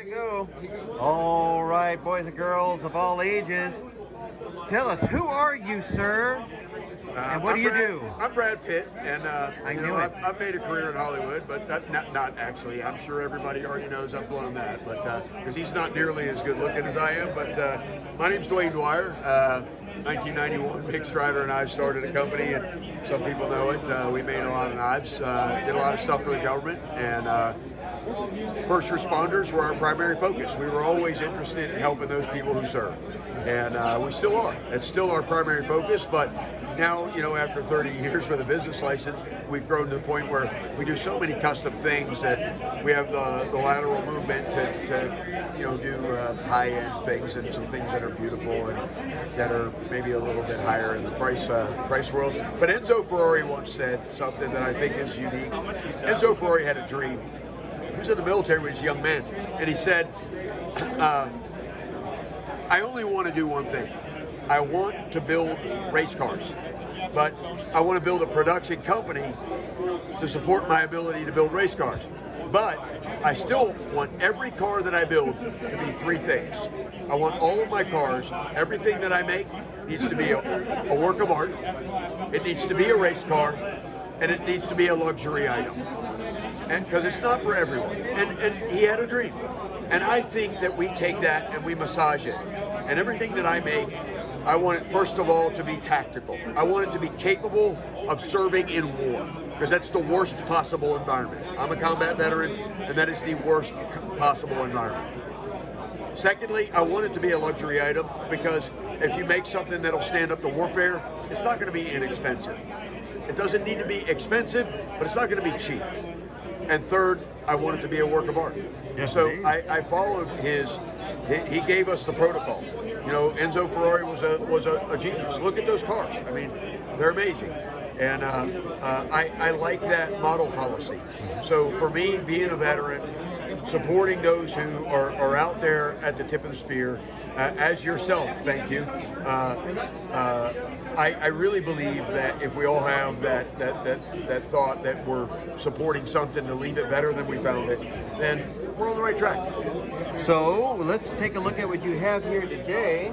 we go. All right, boys and girls of all ages, tell us, who are you, sir? And what do you do? I'm Brad Pitt, and I knew it. I've made a career in Hollywood, but not actually. I'm sure everybody already knows I've blown that, but because he's not nearly as good looking as I am. But my name's Dwyer. 1991, Mick Strider and I started a company, and some people know it. We made a lot of knives, did a lot of stuff for the government, and first responders were our primary focus. We were always interested in helping those people who serve, and we still are. It's still our primary focus, but now, you know, after 30 years with a business license, we've grown to the point where we do so many custom things that we have the lateral movement to you know, do high-end things and some things that are beautiful and that are maybe a little bit higher in the price world. But Enzo Ferrari once said something that I think is unique. Enzo Ferrari had a dream. He was in the military when he was a young man, and he said, I only want to do one thing. I want to build race cars, but I want to build a production company to support my ability to build race cars. But I still want every car that I build to be three things. I want all of my cars, everything that I make needs to be a work of art, it needs to be a race car, and it needs to be a luxury item. And because it's not for everyone. And he had a dream. And I think that we take that and we massage it. And everything that I make, I want it, first of all, to be tactical. I want it to be capable of serving in war, because that's the worst possible environment. I'm a combat veteran, and that is the worst possible environment. Secondly, I want it to be a luxury item, because if you make something that'll stand up to warfare, it's not going to be inexpensive. It doesn't need to be expensive, but it's not going to be cheap. And third, I want it to be a work of art. Yes, so indeed. I followed he gave us the protocol. You know, Enzo Ferrari was a genius. Look at those cars. I mean, they're amazing. And I like that model policy. So for me, being a veteran, supporting those who are out there at the tip of the spear, as yourself, thank you. I really believe that if we all have that thought that we're supporting something to leave it better than we found it, then we're on the right track. So let's take a look at what you have here today.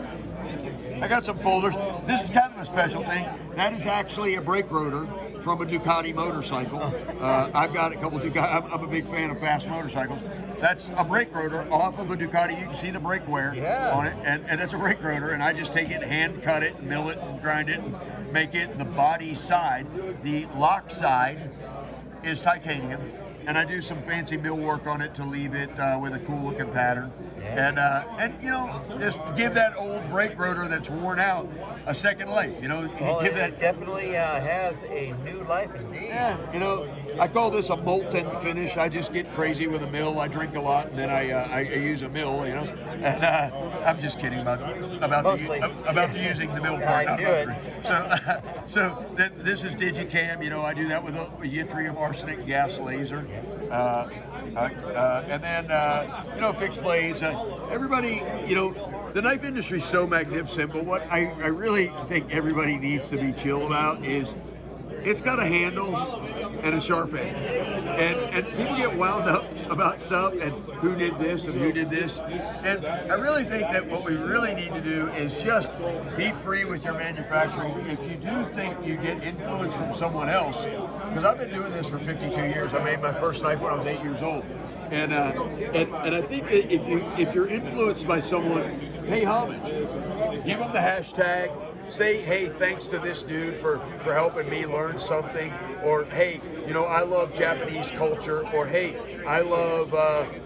I got some folders. This is kind of a special thing. That is actually a brake rotor from a Ducati motorcycle. I've got a couple Ducati. I'm a big fan of fast motorcycles. That's a brake rotor off of a Ducati. You can see the brake wear on it, and that's a brake rotor. And I just take it, hand cut it, mill it, and grind it, and make it the body side. The lock side is titanium, and I do some fancy mill work on it to leave it with a cool looking pattern. And you know, just give that old brake rotor that's worn out a second life. You know, Well, give it that. definitely has a new life indeed. Yeah, you know, I call this a molten finish. I just get crazy with a mill. I drink a lot, and then I use a mill. You know, and I'm just kidding about the using the mill part. I knew it. So this is Digicam. You know, I do that with a yttrium arsenic gas laser. And then, you know, fixed blades. Everybody, you know, the knife industry is so magnificent, but what I really think everybody needs to be chill about is it's got a handle and a sharp end. And people get wound up about stuff and who did this and who did this. And I really think that what we really need to do is just be free with your manufacturing. If you do think you get influence from someone else, because I've been doing this for 52 years. I made my first knife when I was 8 years old. And I think that if you're influenced by someone, pay homage. Give them the hashtag. Say, hey, thanks to this dude for helping me learn something. Or, hey, you know, I love Japanese culture. Or, hey, I love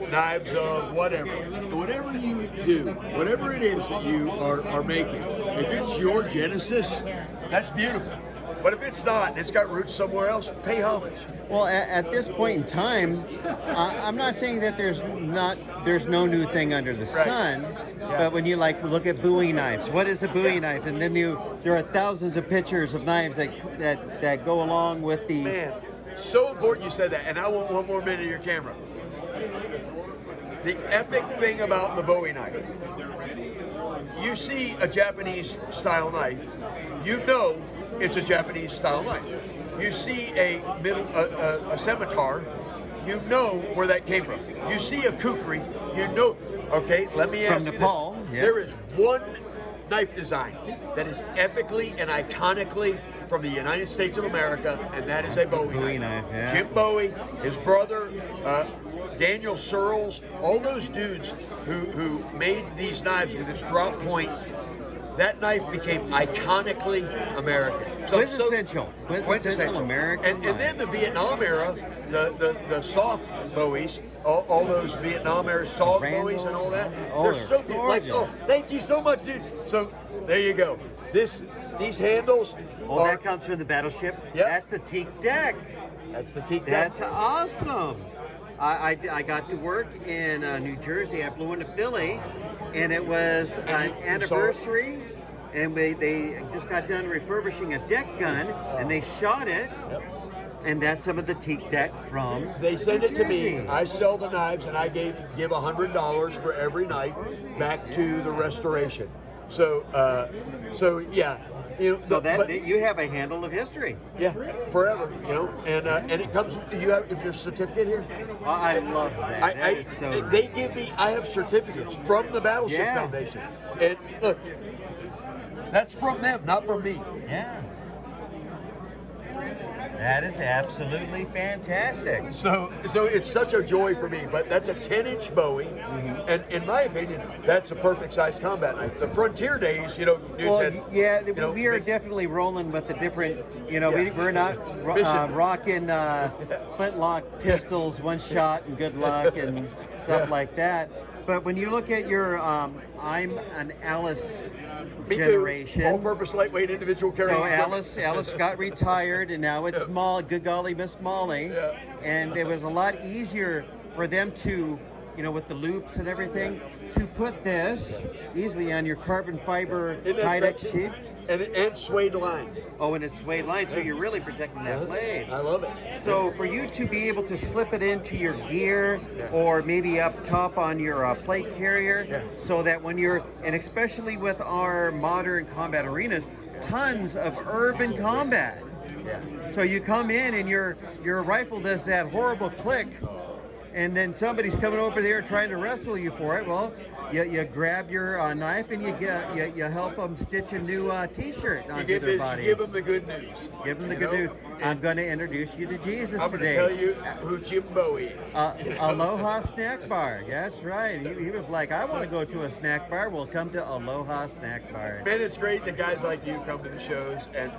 knives of whatever. Whatever you do, whatever it is that you are making, if it's your genesis, that's beautiful. But if it's not, and it's got roots somewhere else, pay homage. Well, at this point in time, I'm not saying that there's no new thing under the sun, but when you look at Bowie knives, what is a Bowie knife? And then there are thousands of pictures of knives that go along with the. Man, so important you said that, and I want one more minute of your camera. The epic thing about the Bowie knife, you see a Japanese style knife, you know it's a Japanese style knife. You see a scimitar, you know where that came from. You see a kukri, you know. Okay, let me ask From you Nepal, this. yeah. There is one knife design that is epically and iconically from the United States of America, and that is a Bowie knife. Yeah. Jim Bowie, his brother, Daniel Searles, all those dudes who made these knives with this drop point. That knife became iconically American. Quintessential American. And then the Vietnam era, the soft Bowies, all those Vietnam era soft Bowies and all that. They're so good. Like, thank you so much, dude. So there you go. These handles. That comes from the Battleship. Yep. That's the teak deck. That's the teak deck. That's awesome. I got to work in New Jersey. I flew into Philly, and it was an anniversary, and they just got done refurbishing a deck gun, and they shot it, and that's some of the teak deck from They send it to me. Jersey. I sell the knives, and I give $100 for every knife back to the restoration. So yeah. You know, You have a handle of history. Yeah, forever, you know, and it comes. You have your certificate here. Oh, I love that. They give me. I have certificates from the Battleship Foundation, and look, that's from them, not from me. Yeah. That is absolutely fantastic. So it's such a joy for me. But that's a 10-inch Bowie, and in my opinion, that's a perfect size combat knife. The Frontier days, you know, dudes had, we are definitely rolling with the different. You know, we're not rocking flintlock pistols, one shot and good luck and stuff like that. But when you look at your, I'm an Alice generation. All-purpose lightweight individual carrying. So Alice got retired, and now it's good golly, Miss Molly. Yeah. And it was a lot easier for them to, you know, with the loops and everything, to put this easily on your carbon fiber Kydex sheet. And suede line. Oh, and it's suede line, so you're really protecting that blade. I love it. So for you to be able to slip it into your gear, or maybe up top on your plate carrier, so that when you're, and especially with our modern combat arenas, tons of urban combat. Yeah. So you come in and your rifle does that horrible click, and then somebody's coming over there trying to wrestle you for it. Well, you grab your knife and you help them stitch a new T-shirt onto their body. You give them the good news. Give them the good news. I'm going to introduce you to Jesus I'm today. I'm going to tell you who Jim Bowie is. Aloha Snack Bar. That's right. He was like, I want to go to a snack bar. We'll come to Aloha Snack Bar. Man, it's great that guys like you come to the shows, and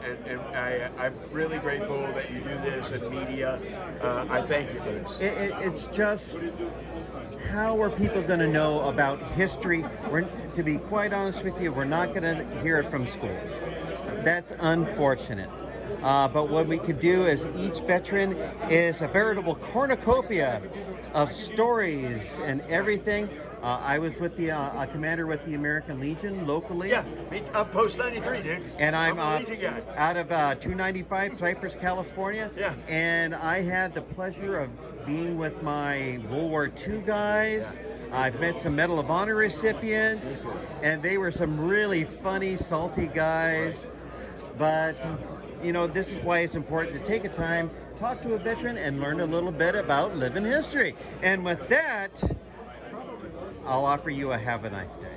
I'm really grateful that you do this and media. I thank you for this. It's just, how are people going to know about history? To be quite honest with you, we're not going to hear it from schools. That's unfortunate. But what we could do is each veteran is a veritable cornucopia of stories and everything. I was with a commander with the American Legion locally. Yeah, I'm post 93, dude. And I'm a Legion guy. Out of 295 Cypress, California. Yeah. And I had the pleasure of being with my World War II guys. I've met some Medal of Honor recipients, and they were some really funny, salty guys. But, you know, this is why it's important to take a time, talk to a veteran, and learn a little bit about living history. And with that, I'll offer you a have a nice day.